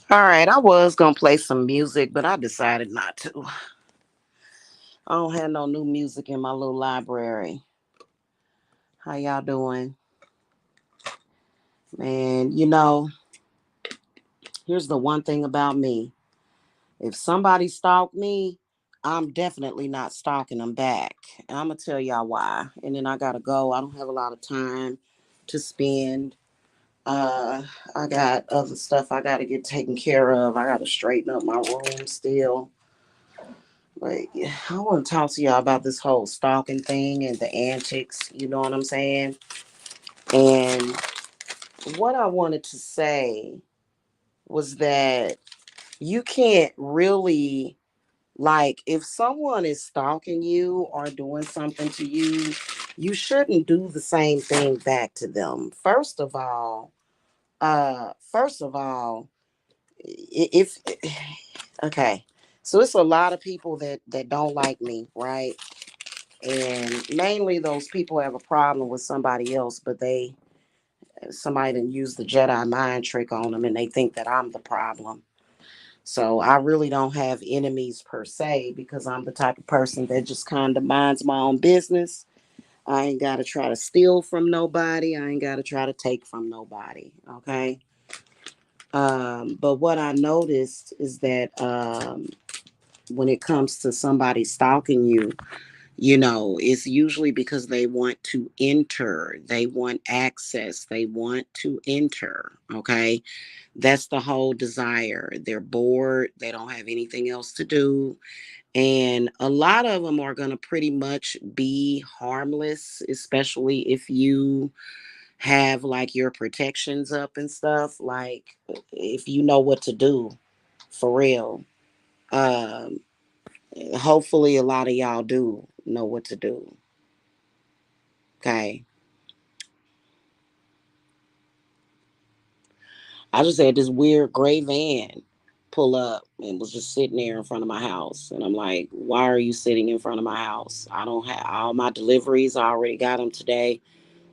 All right, I was gonna play some music, but I decided not to. I don't have no new music in my little library. How y'all doing? Man, here's the one thing about me. If somebody stalked me, I'm definitely not stalking them back. And I'm gonna tell y'all why. And then I gotta go. I don't have a lot of time to spend. Uh, I got other stuff I gotta get taken care of. I gotta straighten up my room still. But yeah, I want to talk to y'all about this whole stalking thing and the antics. You know what I'm saying? And what I wanted to say was that you can't really, like, if someone is stalking you or doing something to you, you shouldn't do the same thing back to them. First of all, if okay, so it's a lot of people that don't like me, right? And mainly those people have a problem with somebody else, but somebody didn't use the Jedi mind trick on them and they think that I'm the problem. So I really don't have enemies per se because I'm the type of person that just kind of minds my own business. I ain't got to try to steal from nobody. I ain't got to try to take from nobody. Okay. But what I noticed is that when it comes to somebody stalking you, it's usually because they want to enter, they want access, they want to enter. Okay. That's the whole desire. They're bored, they don't have anything else to do. And a lot of them are going to pretty much be harmless, especially if you have like your protections up and stuff. Like, if you know what to do for real. Um, Hopefully, a lot of y'all do know what to do. Okay. I just had this weird gray van pull up and was just sitting there in front of my house. And I'm like, why are you sitting in front of my house? I don't have all my deliveries. I already got them today.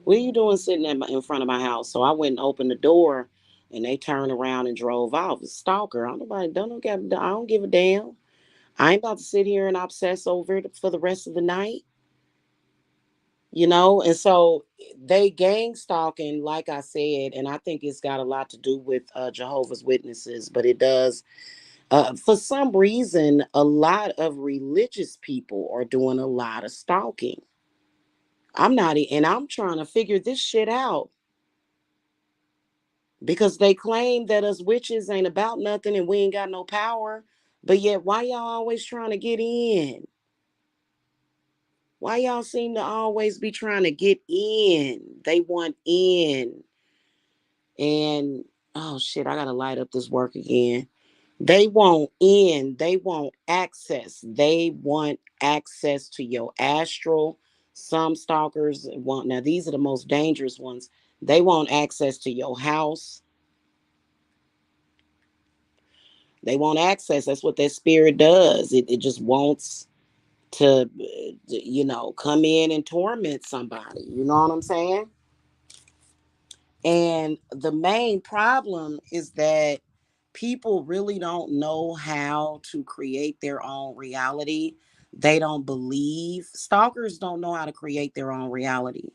What are you doing sitting in front of my house? So I went and opened the door and they turned around and drove off. It's stalker. I don't give a damn. I ain't about to sit here and obsess over it for the rest of the night. And so they gang stalking, like I said, and I think it's got a lot to do with Jehovah's Witnesses, but it does. For some reason, a lot of religious people are doing a lot of stalking. And I'm trying to figure this shit out because they claim that us witches ain't about nothing and we ain't got no power, but yet why y'all always trying to get in? Why y'all seem to always be trying to get in? They want in. And oh shit, I gotta light up this work again. They want in, they want access. They want access to your astral. Some stalkers want, now these are the most dangerous ones. They want access to your house. They want access. That's what that spirit does. It just wants to, come in and torment somebody. You know what I'm saying? And the main problem is that people really don't know how to create their own reality. They don't believe. Stalkers don't know how to create their own reality.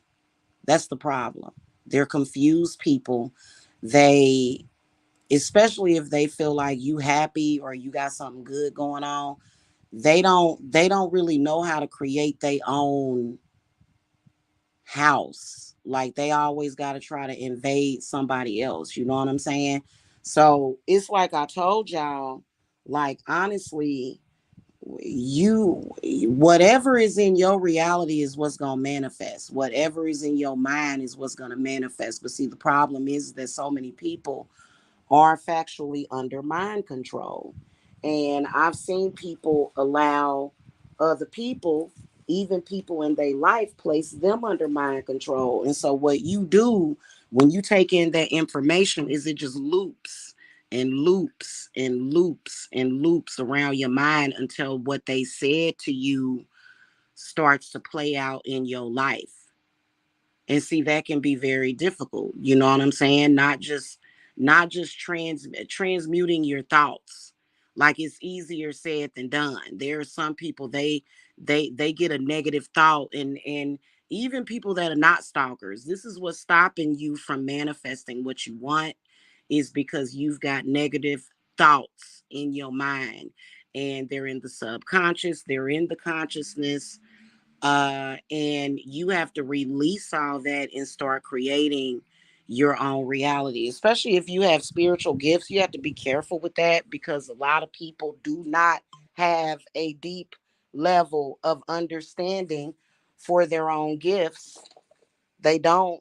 That's the problem. They're confused people. They, especially if they feel like you happy or you got something good going on, they don't really know how to create their own house. Like they always got to try to invade somebody else. You know what I'm saying? So it's like I told y'all, like honestly, you whatever is in your reality is what's going to manifest. Whatever is in your mind is what's going to manifest. But see, the problem is that so many people are factually under mind control. And I've seen people allow other people, even people in their life, place them under mind control. And so, what you do when you take in that information is it just loops and loops and loops and loops around your mind until what they said to you starts to play out in your life. And see, that can be very difficult. You know what I'm saying? not just transmuting your thoughts. Like, it's easier said than done. There are some people, they get a negative thought, and even people that are not stalkers, this is what's stopping you from manifesting what you want, is because you've got negative thoughts in your mind, and they're in the subconscious, they're in the consciousness, and you have to release all that and start creating your own reality. Especially if you have spiritual gifts, you have to be careful with that, because a lot of people do not have a deep level of understanding for their own gifts. They don't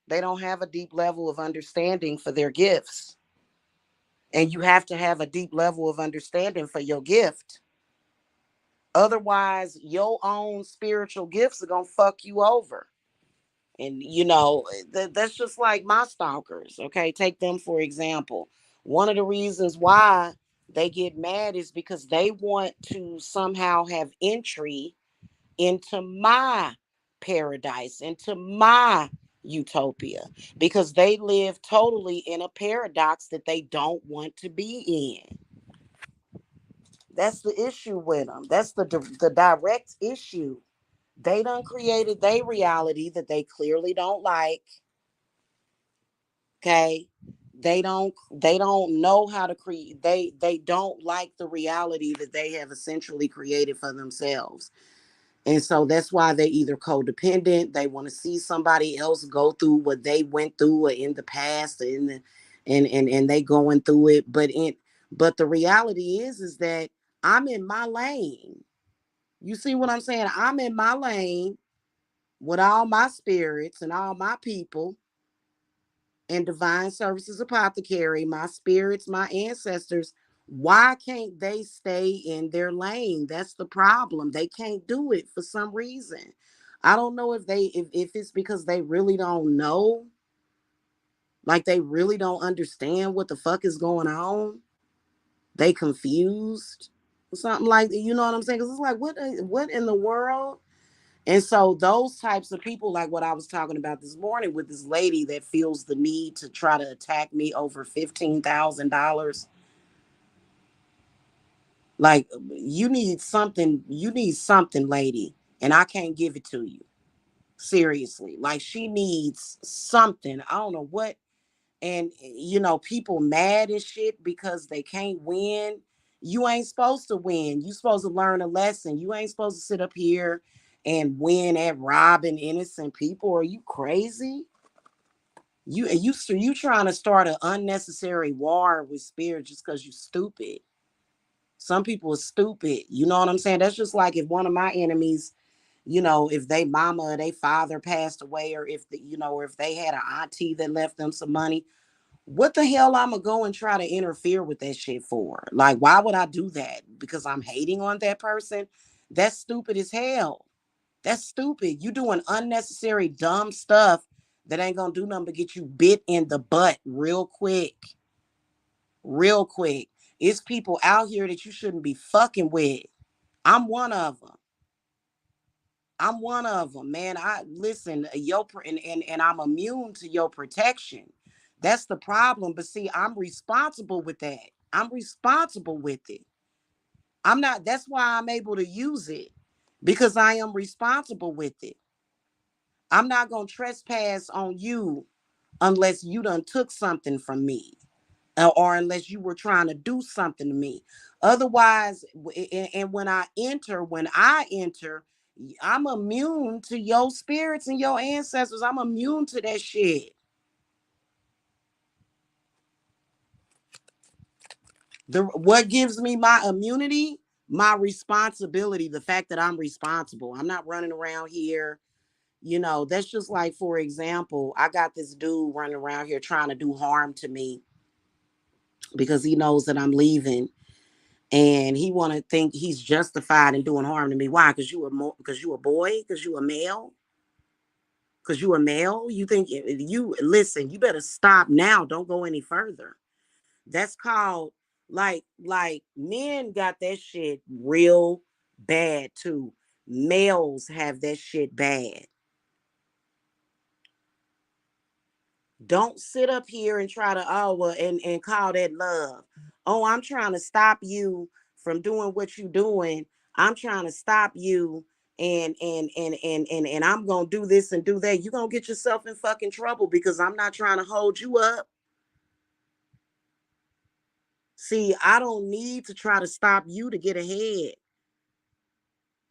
they don't have a deep level of understanding for their gifts, and you have to have a deep level of understanding for your gift. Otherwise, your own spiritual gifts are going to fuck you over. And that's just like my stalkers. Okay, take them for example. One of the reasons why they get mad is because they want to somehow have entry into my paradise, into my utopia, because they live totally in a paradox that they don't want to be in. That's the issue with them. That's the direct issue. They done created their reality that they clearly don't like. Okay, they don't know how to create. They don't like the reality that they have essentially created for themselves. And so that's why they either codependent, they want to see somebody else go through what they went through, or in the past, or and they going through it. But the reality is that I'm in my lane. You see what I'm saying? I'm in my lane with all my spirits and all my people and divine services apothecary, my spirits, my ancestors. Why can't they stay in their lane? That's the problem. They can't do it for some reason. I don't know if it's because they really don't know, like they really don't understand what the fuck is going on. They confused or something like that. You know what I'm saying? Because it's like, what in the world? And so those types of people, like what I was talking about this morning with this lady that feels the need to try to attack me over $15,000, like, you need something, lady, and I can't give it to you. Seriously. Like, she needs something. I don't know what. And people mad and shit because they can't win. You ain't supposed to win. You supposed to learn a lesson. You ain't supposed to sit up here and win at robbing innocent people. Are you crazy? You trying to start an unnecessary war with spirit just because you stupid. Some people are stupid. You know what I'm saying? That's just like if one of my enemies, if they mama or they father passed away, or or if they had an auntie that left them some money. What the hell I'm gonna go and try to interfere with that shit for? Like, why would I do that? Because I'm hating on that person? That's stupid as hell. That's stupid. You doing unnecessary dumb stuff that ain't gonna do nothing but get you bit in the butt real quick. Real quick. It's people out here that you shouldn't be fucking with. I'm one of them. I'm one of them, man. I listen, and I'm immune to your protection. That's the problem. But see, I'm responsible with that. I'm responsible with it. I'm not, that's why I'm able to use it, because I am responsible with it. I'm not gonna trespass on you unless you done took something from me, or unless you were trying to do something to me. Otherwise, and when I enter, I'm immune to your spirits and your ancestors. I'm immune to that shit. What gives me my immunity? My responsibility, the fact that I'm responsible. I'm not running around here. That's just like, for example, I got this dude running around here trying to do harm to me because he knows that I'm leaving, and he want to think he's justified in doing harm to me. Why? Because you a boy, because you a male, because you a male. You think, you listen? You better stop now. Don't go any further. That's called, like men got that shit real bad too. Males have that shit bad. Don't sit up here and try to and call that love. Oh, I'm trying to stop you from doing what you're doing. I'm trying to stop you and I'm gonna do this and do that. You're gonna get yourself in fucking trouble because I'm not trying to hold you up. See, I don't need to try to stop you to get ahead.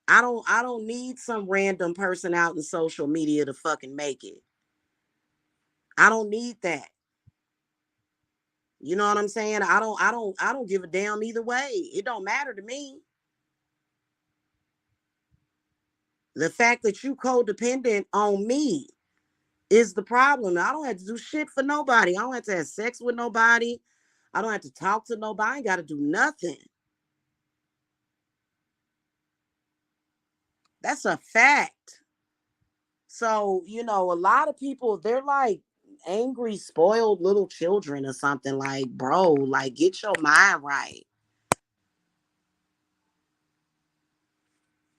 I don't need some random person out in social media to fucking make it. I don't need that. You know what I'm saying? I don't give a damn either way. It don't matter to me. The fact that you codependent on me is the problem. I don't have to do shit for nobody. I don't have to have sex with nobody. I don't have to talk to nobody. I ain't got to do nothing. That's a fact. So, a lot of people, they're like angry, spoiled little children or something. Like, bro, like, get your mind right.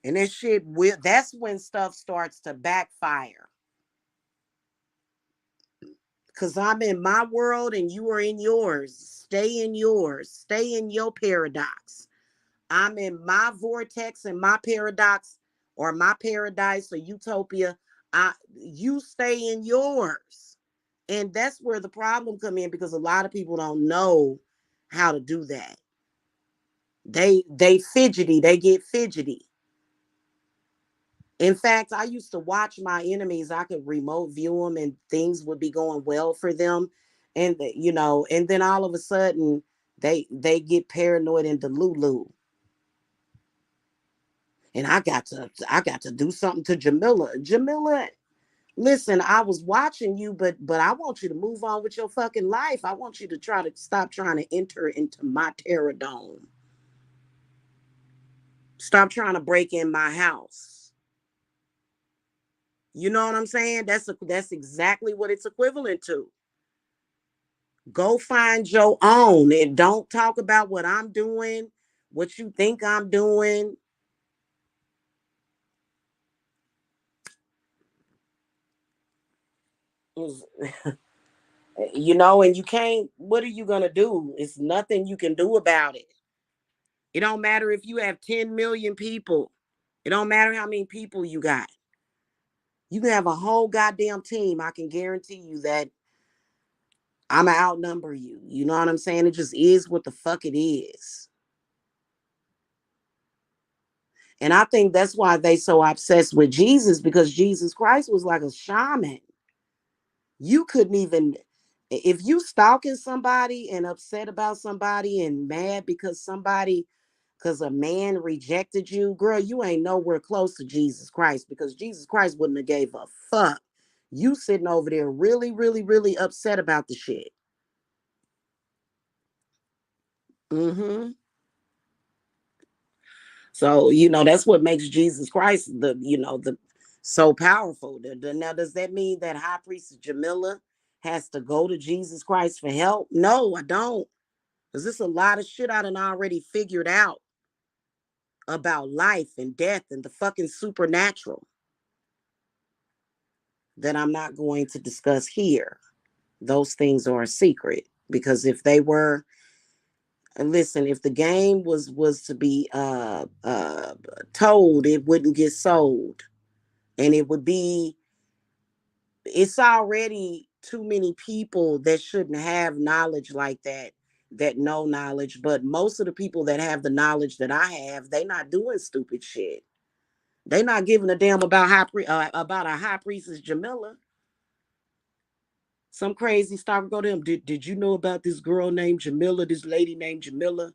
And this shit will, that's when stuff starts to backfire. Because I'm in my world and you are in yours. Stay in yours. Stay in your paradox. I'm in my vortex and my paradox or my paradise or utopia. You stay in yours. And that's where the problem come in because a lot of people don't know how to do that. They fidgety, they get fidgety. In fact, I used to watch my enemies. I could remote view them and things would be going well for them. And then all of a sudden they get paranoid and delulu. And I got to do something to Jamila. Jamila, listen, I was watching you, but I want you to move on with your fucking life. I want you to try to stop trying to enter into my terror dome. Stop trying to break in my house. You know what I'm saying? That's exactly what it's equivalent to. Go find your own and don't talk about what I'm doing, what you think I'm doing. And you can't, what are you going to do? It's nothing you can do about it. It don't matter if you have 10 million people. It don't matter how many people you got. You can have a whole goddamn team. I can guarantee you that I'm going to outnumber you. You know what I'm saying? It just is what the fuck it is. And I think that's why they so obsessed with Jesus because Jesus Christ was like a shaman. You couldn't even, if you stalking somebody and upset about somebody and mad because a man rejected you, girl, you ain't nowhere close to Jesus Christ because Jesus Christ wouldn't have gave a fuck. You sitting over there really, really, really upset about the shit. Mm-hmm. So, that's what makes Jesus Christ the so powerful. Now, does that mean that High Priest Jamila has to go to Jesus Christ for help? No, I don't. Because there's a lot of shit I done already figured out about life and death and the fucking supernatural that I'm not going to discuss here. Those things are a secret. Because if they were, and listen, if the game was to be told, it wouldn't get sold. And it's already too many people that shouldn't have knowledge like that know knowledge. But most of the people that have the knowledge that I have, they not doing stupid shit. They not giving a damn about about a high priestess Jamila. Some crazy stalker go to him. Did you know about this girl named Jamila? This lady named Jamila?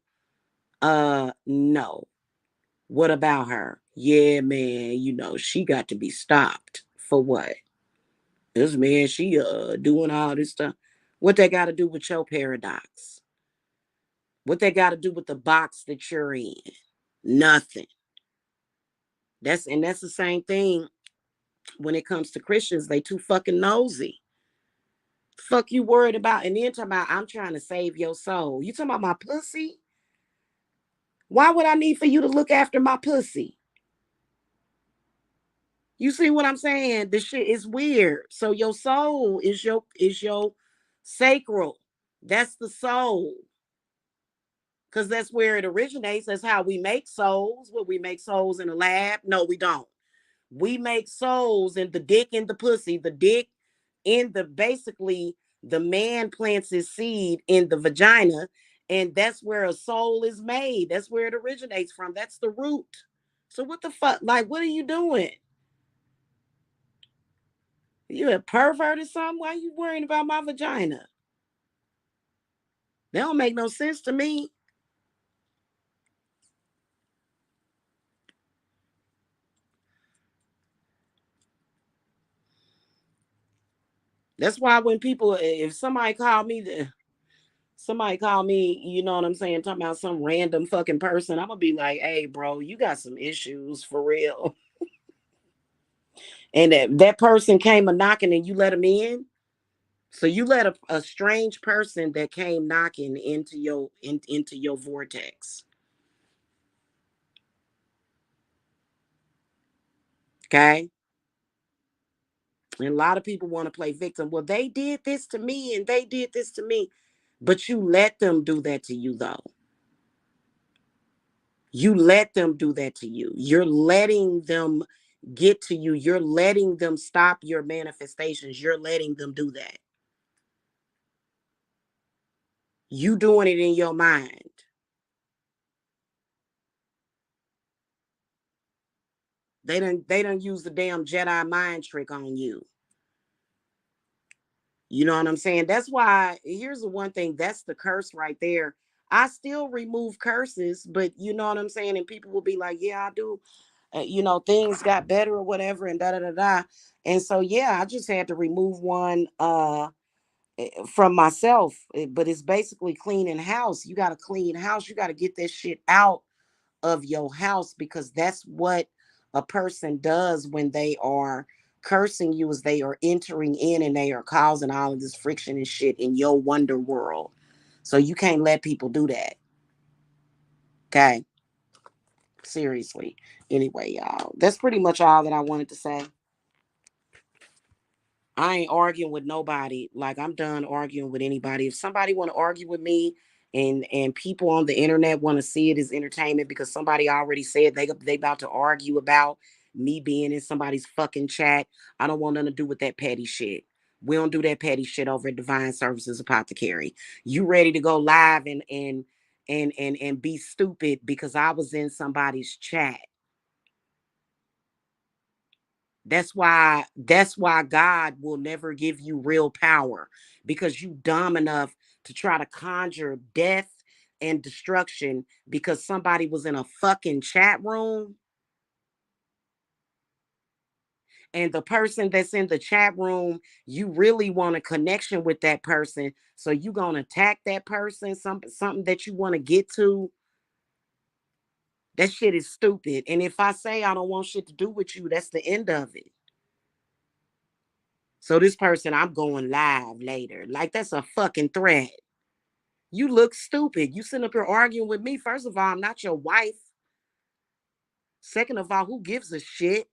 No. What about her? Yeah, man. She got to be stopped. For what? This man, she doing all this stuff. What they got to do with your paradox? What they got to do with the box that you're in? Nothing. That's the same thing when it comes to Christians. They too fucking nosy. Fuck you worried about, and then talking about I'm trying to save your soul. You talking about my pussy? Why would I need for you to look after my pussy? You see what I'm saying? This shit is weird. So your soul is your sacral. That's the soul. Because that's where it originates. That's how we make souls. What, we make souls in a lab? No, we don't. We make souls in the dick and the pussy. The dick in the, basically, the man plants his seed in the vagina, and that's where a soul is made. That's where it originates from. That's the root. So what the fuck? Like, what are you doing? You a pervert or something? Why are you worrying about my vagina? That don't make no sense to me. That's why when people, if somebody call me, you know what I'm saying, talking about some random fucking person, I'm gonna be like, hey, bro, you got some issues for real. And that person came a knocking and you let him in. So you let a strange person that came knocking into your vortex. Okay. And a lot of people want to play victim. Well, they did this to me and they did this to me. But you let them do that to you, though. You let them do that to you. You're letting them get to you. You're letting them stop your manifestations. You're letting them do that. You doing it in your mind. They don't use the damn Jedi mind trick on you. You know what I'm saying? That's why, here's the one thing, that's the curse right there. I still remove curses, but you know what I'm saying? And people will be like, yeah, I do. Things got better or whatever, and da da da da. And so, yeah, I just had to remove one from myself. But it's basically cleaning house. You got to clean house. You got to get that shit out of your house, because that's what a person does when they are cursing you, is they are entering in and they are causing all of this friction and shit in your wonder world. So you can't let people do that. Okay. Seriously. Anyway, y'all, that's pretty much all that I wanted to say. I ain't arguing with nobody. Like, I'm done arguing with anybody. If somebody want to argue with me, and people on the internet want to see it as entertainment because somebody already said they about to argue about me being in somebody's fucking chat, I don't want nothing to do with that petty shit. We don't do that petty shit over at Divine Services Apothecary. You ready to go live and be stupid because I was in somebody's chat? That's why God will never give you real power, because you dumb enough to try to conjure death and destruction because somebody was in a fucking chat room, and the person that's in the chat room, you really want a connection with that person, so you going to attack that person, something that you want to get to. That shit is stupid. And if I say I don't want shit to do with you, that's the end of it. So this person, I'm going live later. Like, that's a fucking threat. You look stupid. You sitting up here arguing with me. First of all, I'm not your wife. Second of all, who gives a shit?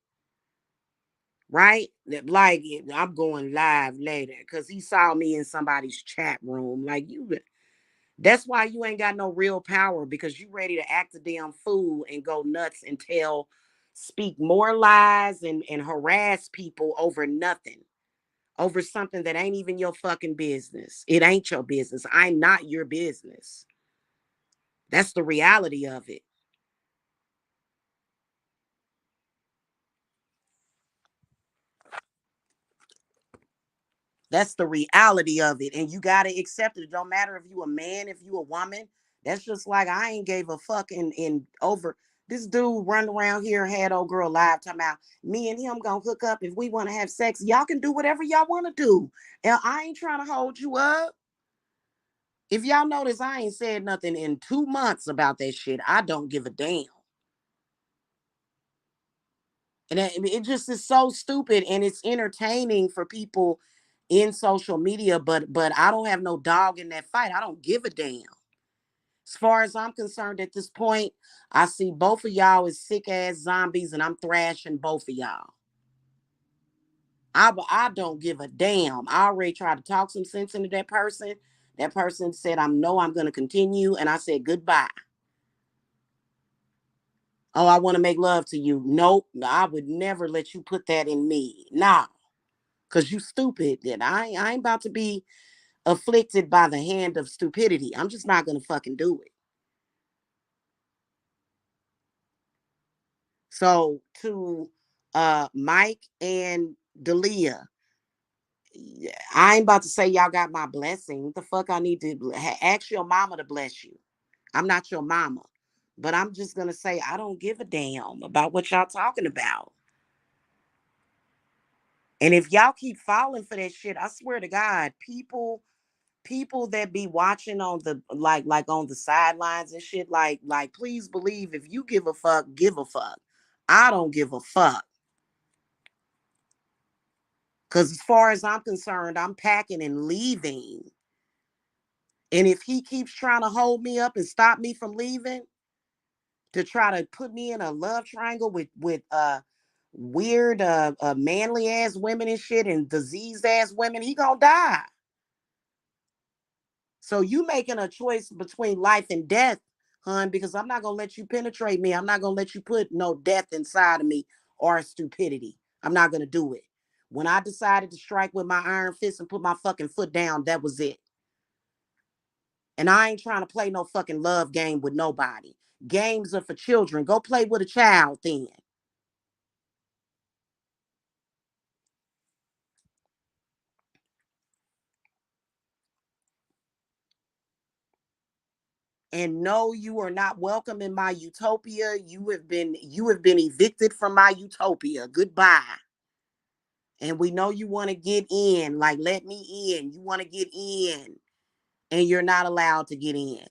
Right? Like, I'm going live later because he saw me in somebody's chat room. Like, that's why you ain't got no real power, because you ready to act a damn fool and go nuts and speak more lies and harass people over nothing. Over something that ain't even your fucking business. It ain't your business. I'm not your business. That's the reality of it. That's the reality of it. And you gotta accept it. It don't matter if you a man, if you a woman. That's just like, I ain't gave a fuck in over. This dude run around here and had old girl live talking about me and him gonna hook up if we want to have sex. Y'all can do whatever y'all want to do. And I ain't trying to hold you up. If y'all notice, I ain't said nothing in 2 months about that shit. I don't give a damn. And it just is so stupid, and it's entertaining for people in social media, but I don't have no dog in that fight. I don't give a damn. As far as I'm concerned at this point, I see both of y'all as sick ass zombies, and I'm thrashing both of y'all. I don't give a damn. I already tried to talk some sense into that person. That person said, I'm going to continue. And I said, goodbye. Oh, I want to make love to you. Nope. I would never let you put that in me. Nah. Because you stupid. And I ain't about to be afflicted by the hand of stupidity. I'm just not going to fucking do it. So to Mike and Delia, I ain't about to say y'all got my blessing. What the fuck I need to ask your mama to bless you. I'm not your mama. But I'm just gonna say I don't give a damn about what y'all talking about. And if y'all keep falling for that shit, I swear to God, people that be watching on the like on the sidelines and shit, like please believe if you give a fuck, give a fuck. I don't give a fuck. Cause as far as I'm concerned, I'm packing and leaving. And if he keeps trying to hold me up and stop me from leaving, to try to put me in a love triangle with weird manly ass women and shit and diseased ass women, he gonna die. So you making a choice between life and death, hun, because I'm not gonna let you penetrate me. I'm not gonna let you put no death inside of me or stupidity. I'm not gonna do it. When I decided to strike with my iron fist and put my fucking foot down, that was it. And I ain't trying to play no fucking love game with nobody. Games are for children. Go play with a child then. And no, you are not welcome in my utopia. You have been evicted from my utopia. Goodbye. And we know you want to get in, like let me in. You want to get in, and you're not allowed to get in.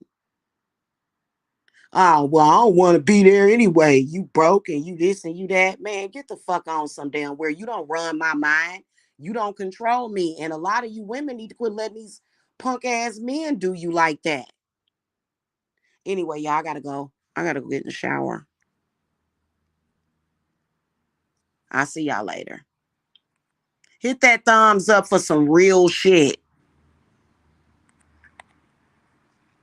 Oh, well, I don't want to be there anyway. You broke and you this and you that. Man, get the fuck on some damn where. You don't run my mind. You don't control me. And a lot of you women need to quit letting these punk ass men do you like that. Anyway, y'all, I gotta go. I gotta go get in the shower. I'll see y'all later. Hit that thumbs up for some real shit.